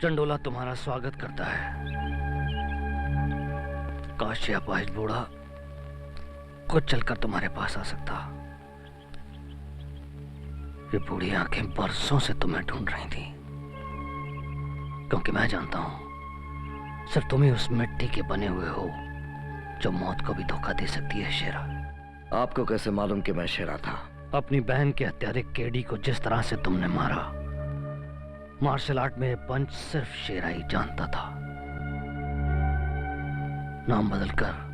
चंडोला तुम्हारा स्वागत करता है। काश ये अपाहिज बूढ़ा खुद चलकर तुम्हारे पास आ सकता। ये बूढ़ी आंखें बरसों से तुम्हें ढूंढ रही थी, क्योंकि मैं जानता हूं सिर्फ तुम ही उस मिट्टी के बने हुए हो जो मौत को भी धोखा दे सकती है। शेरा, आपको कैसे मालूम कि मैं शेरा था? अपनी बहन के हत्यारे केडी को जिस तरह से तुमने मारा, मार्शल आर्ट में पंच सिर्फ शेरा ही जानता था। नाम बदलकर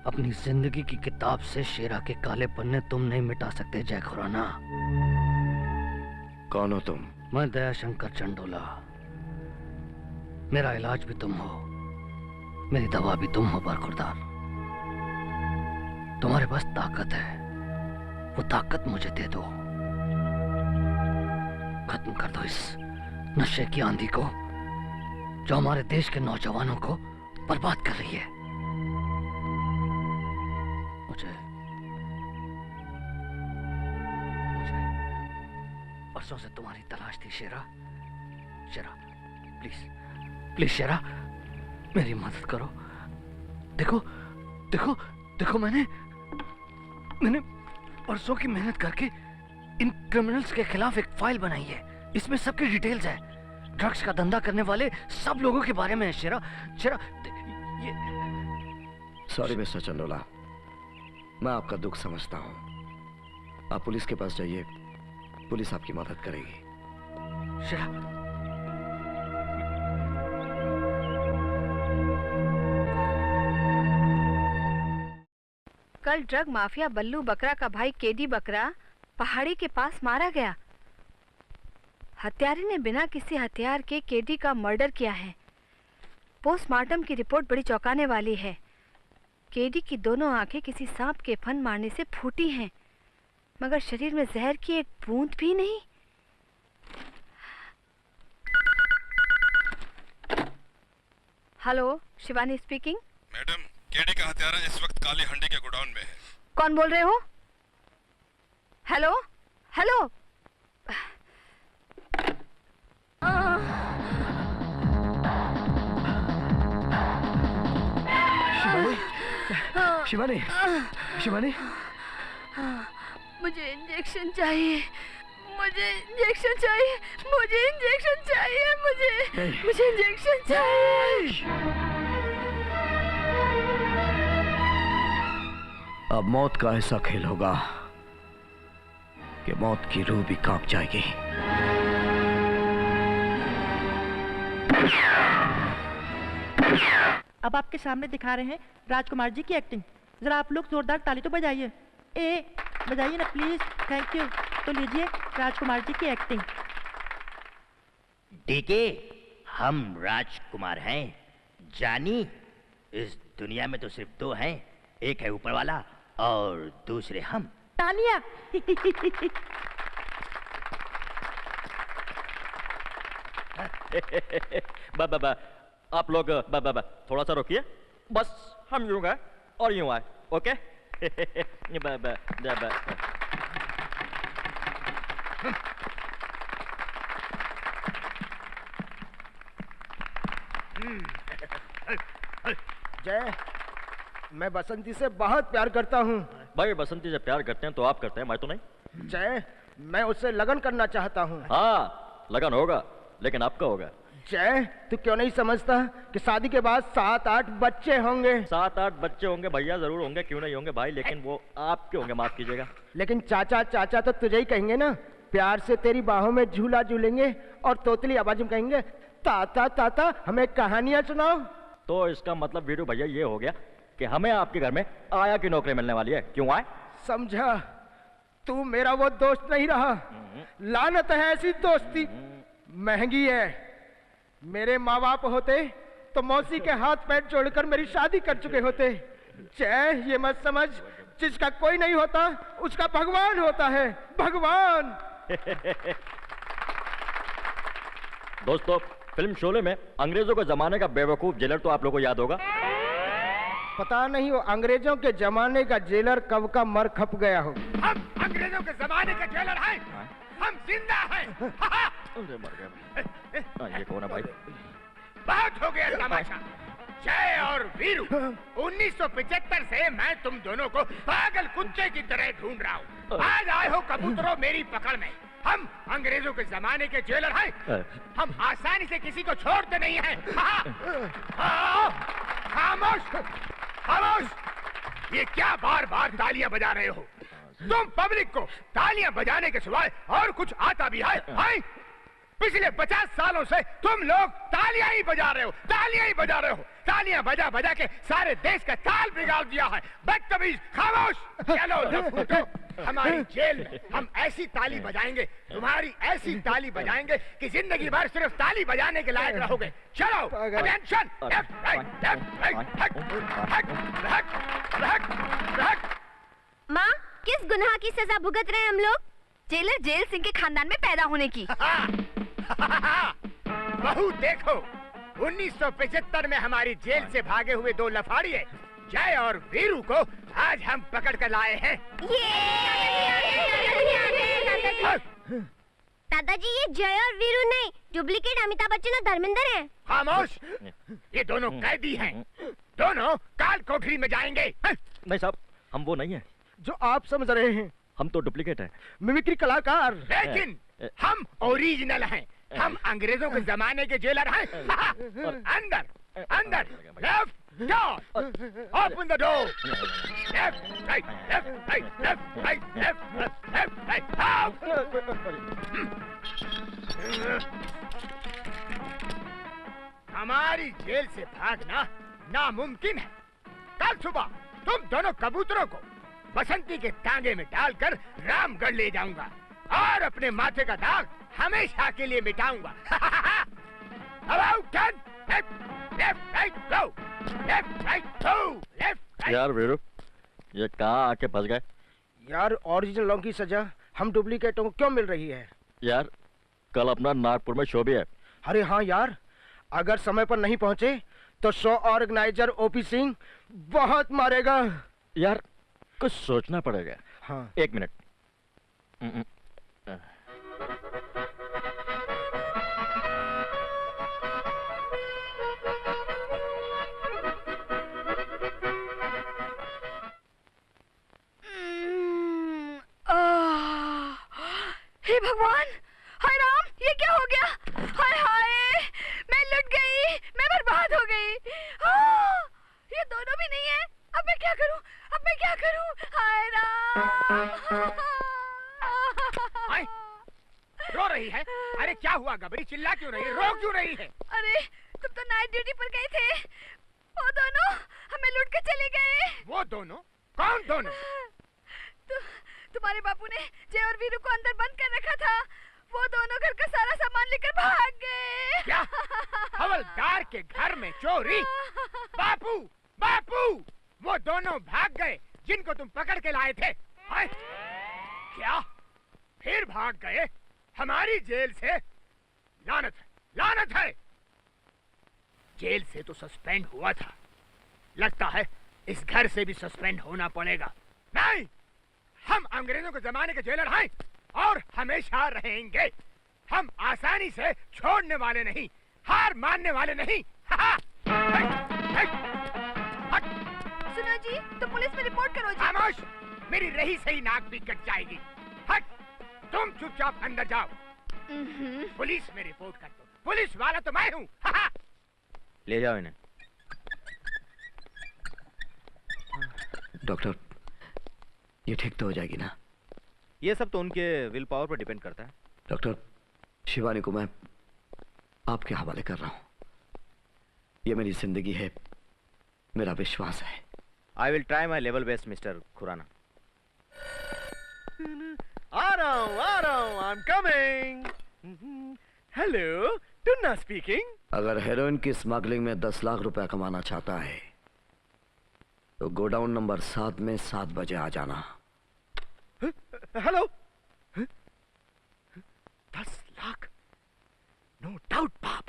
अपनी जिंदगी की किताब से शेरा के काले पन्ने तुम नहीं मिटा सकते जय खुराना। कौन हो तुम? मैं दयाशंकर चंडोला। मेरा इलाज भी तुम हो, मेरी दवा भी तुम हो बरखुरदार। तुम्हारे पास ताकत है, वो ताकत मुझे दे दो। खत्म कर दो इस नशे की आंधी को जो हमारे देश के नौजवानों को बर्बाद कर रही है। मुझे परसों से तुम्हारी तलाश थी शेरा। शेरा, प्लीज प्लीज शेरा, मेरी मदद करो। देखो देखो देखो, मैंने परसों की मेहनत करके इन क्रिमिनल्स के खिलाफ एक फाइल बनाई है। इसमें सबकी डिटेल्स है, ड्रग्स का धंधा करने वाले सब लोगों के बारे में है। शेरा, शेरा, ये... सॉरी मिस्टर चंडोला, मैं आपका दुख समझता हूं। आप पुलिस के पास जाइए, पुलिस आपकी मदद करेगी। शेरा, कल ड्रग माफिया बल्लू बकरा का भाई केडी बकरा पहाड़ी के पास मारा गया। हत्यारे ने बिना किसी हथियार के केडी का मर्डर किया है। पोस्टमार्टम की रिपोर्ट बड़ी चौंकाने वाली है। केडी की दोनों आंखें किसी सांप के फन मारने से फूटी हैं, मगर शरीर में जहर की एक बूंद भी नहीं। Hello, Shivani speaking. Madam, KD का हत्यारा इस वक्त काली हंडी के गोडाउन में है। कौन बोल रहे हो? Hello hello. शिवानी, शिवानी, मुझे इंजेक्शन चाहिए, मुझे इंजेक्शन चाहिए, मुझे इंजेक्शन चाहिए, मुझे इंजेक्शन चाहिए। अब मौत का ऐसा खेल होगा कि मौत की रूह भी कांप जाएगी। अब आपके सामने दिखा रहे हैं राजकुमार जी की एक्टिंग। जरा आप लोग जोरदार ताली तो बजाइए। बजाइए ना प्लीज, थैंक यू। तो लीजिए राजकुमार जी की एक्टिंग। डीके, हम राजकुमार हैं। जानी, इस दुनिया में तो सिर्फ दो हैं, एक है ऊपर वाला और दूसरे हम। तालियां। बा आप लोग थोड़ा सा रोकिए, बस हम यूं गए और यूं आए, ओके? जय, मैं बसंती से बहुत प्यार करता हूँ। भाई बसंती से प्यार करते हैं तो आप करते हैं, मैं तो नहीं। जय, मैं उससे लगन करना चाहता हूँ। हाँ, लगन होगा, लेकिन आपका होगा। जय, तू क्यों नहीं समझता कि शादी के बाद 7-8 बच्चे होंगे? 7-8 बच्चे होंगे भैया, जरूर होंगे, क्यों नहीं होंगे भाई, लेकिन वो आपके होंगे, माफ कीजिएगा। लेकिन चाचा चाचा तो तुझे ही कहेंगे ना। प्यार से तेरी बाहों में झूला झूलेंगे और तोतली आवाज में कहेंगे, ताता ताता हमें कहानियां सुनाओ। तो इसका मतलब वीरू भैया ये हो गया कि हमें आपके घर में आया की नौकरी मिलने वाली है। क्यों आए? समझा, तू मेरा वो दोस्त नहीं रहा। लानत है ऐसी दोस्ती, महंगी है। मेरे माँ बाप होते तो मौसी के हाथ पैर जोड़कर मेरी शादी कर चुके होते। जय, ये मत समझ, जिसका कोई नहीं होता उसका भगवान होता है, भगवान। दोस्तों, फिल्म शोले में अंग्रेजों के जमाने का बेवकूफ जेलर तो आप लोगों को याद होगा। पता नहीं वो अंग्रेजों के जमाने का जेलर कब का मर खप गया हो। हम अंग्रेजों के जमाने के जेलर हैं, हम जिंदा हैं। अरे मर गया भाई। हाँ, ये कौन है भाई? बहुत हो गया तमाशा। जय और वीरू, 1975 से मैं तुम दोनों को पागल कुत्ते की तरह ढूंढ रहा हूँ। आज आए हो कबूतरों मेरी पकड़ में। हम अंग्रेजों के जमाने के जेलर हैं। हम आसानी से किसी को छोड़ते नहीं हैं। खामोश, खामोश। ये क्या बार बार तालियां बजा रहे हो? तुम पब्लिक को तालियां बजाने के सिवाय और कुछ आता भी है? पिछले 50 सालों से तुम लोग तालियां ही बजा रहे हो, तालियां ही बजा रहे हो। तालियां बजा बजा के सारे देश का ताल बिगाड़ दिया है। बदतमीज, खामोश। चलो लफूटो, हमारी जेल में हम ऐसी ताली बजाएंगे, तुम्हारी ऐसी ताली बजाएंगे कि जिंदगी भर सिर्फ ताली बजाने के लायक रहोगे। चलो, अटेंशन। माँ, किस गुनाह की सजा भुगत रहे हैं हम लोग? जेलर जेल सिंह के खानदान में पैदा होने की। बहू देखो, 1975 में हमारी जेल से भागे हुए 2 लफाड़िए जय और वीरू को आज हम पकड़ कर लाए हैं। दादाजी, ये जय और वीरू नहीं, डुप्लीकेट अमिताभ बच्चन और धर्मेंद्र हैं। खामोश, ये दोनों कैदी हैं। दोनों काल कोठरी में जाएंगे। नहीं साहब, हम वो नहीं है जो आप समझ रहे हैं। हम तो डुप्लीकेट है। मिमिक्री कलाकार। लेकिन हम ओरिजिनल हैं। हम अंग्रेजों के जमाने के जेलर हैं। अंदर, अंदर, left door, open the door, left right, left right, left right, left right, out. हमारी जेल से भागना नामुमकिन है। कल सुबह तुम दोनों कबूतरों को बसंती के तांगे में डालकर रामगढ़ ले जाऊंगा और अपने माथे का दाग हमेशा के लिए मिटाऊंगा। About 10, left, right, go, left, right, go, left, right. यार वीरू, ये कहाँ आके फंस गए? यार, ओरिजिनलों की सजा हम डुप्लीकेटों को क्यों मिल रही है? यार, कल अपना नागपुर में शो भी है। अरे हाँ यार, अगर समय पर नहीं पहुंचे तो शो ऑर्गेनाइजर ओपी सिंह बहुत मारेगा। यार, कुछ सोचना पड़ेगा। हाँ। 1 मिनट। हे भगवान, हाय राम, ये क्या हो गया? हाय हाय, मैं लुट गई, मैं बर्बाद हो गई। ये दोनों भी नहीं है। अब मैं क्या करूं? अब मैं क्या करूं? हाय राम। हाय, रो रही है? अरे क्या हुआ गबरी? चिल्ला क्यों रही है? रो क्यों रही है? अरे, तुम तो नाइट ड्यूटी पर गए थे। वो दोनों हमें लूट के चले गए। वो दोनों? कौन दोनों? तुम्हारे बापू ने जय और वीरू को अंदर बंद कर रखा था। वो दोनों घर का सारा सामान लेकर भाग गए। क्या? हवलदार के घर में चोरी? बापू, बापू, वो दोनों भाग गए जिनको तुम पकड़ के लाए थे। हाय, क्या? फिर भाग गए हमारी जेल से? लानत है, लानत है। जेल से तो सस्पेंड हुआ था, लगता है इस घर से भी सस्पेंड होना पड़ेगा। नहीं, हम अंग्रेजों के जमाने के जेलर हैं और हमेशा रहेंगे। हम आसानी से छोड़ने वाले नहीं, हार मानने वाले नहीं। सुनो जी, तो पुलिस में रिपोर्ट करो जी। खामोश, मेरी रही सही नाक भी कट जाएगी। हट, तुम चुपचाप अंदर जाओ। पुलिस में रिपोर्ट कर दो। पुलिस वाला तो मैं हूँ। ले जाओ इन्हें। डॉक्टर, ये ठीक तो हो जाएगी ना? ये सब तो उनके विल पावर पर डिपेंड करता है। डॉक्टर, शिवानी को मैं आपके हवाले कर रहा हूँ। ये मेरी जिंदगी है, मेरा विश्वास है। I will try my level best mister Khurana. आ रहा हूँ, I am coming. Hello, Tunna speaking. अगर हेरोइन की स्मगलिंग में 10 लाख रुपया कमाना चाहता है तो गोडाउन नंबर 7 में 7 बजे आ जाना। हेलो, 10 लाख? नो डाउट बाप,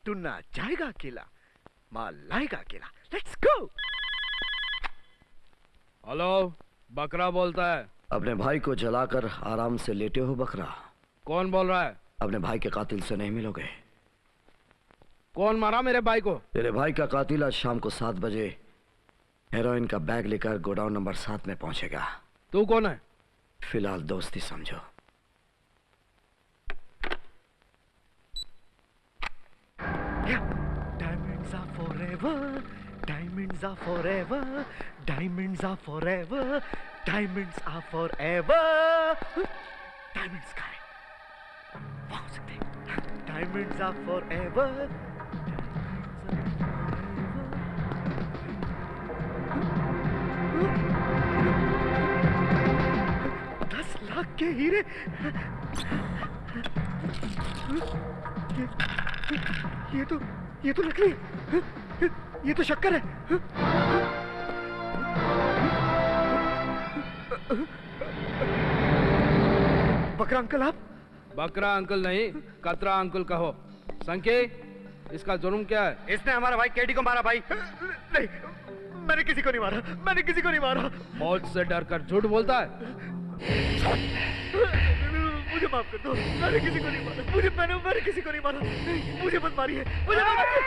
टुन्ना जाएगा अकेला, माल लाएगा अकेला। Let's go. हेलो, बकरा बोलता है। अपने भाई को जलाकर आराम से लेटे हो बकरा? कौन बोल रहा है? अपने भाई के कातिल से नहीं मिलोगे। कौन मारा मेरे भाई को? तेरे भाई का कातिल आज शाम को 7 बजे हेरोइन का बैग लेकर गोडाउन नंबर 7 में पहुंचेगा। तू कौन है? फिलहाल दोस्ती समझो। Diamonds are forever, diamonds are forever, diamonds are forever, diamonds are forever. Diamonds का है, पहुंच सकते हैं। Diamonds are forever. 10 लाख के हीरे। ये तो नकली है। ये तो शक्कर है। बकरा अंकल आप? बकरा अंकल नहीं, कतरा अंकल कहो। संके, इसका जुर्म क्या है? इसने हमारा भाई केडी को मारा भाई। नहीं, मैंने किसी को नहीं मारा, मैंने किसी को नहीं मारा। मौत से डर कर झूठ बोलता है। मुझे माफ कर दो, मैंने किसी को नहीं मारा। मैंने किसी को नहीं मारा। मुझे मत मारिए, मुझे मत मारिए।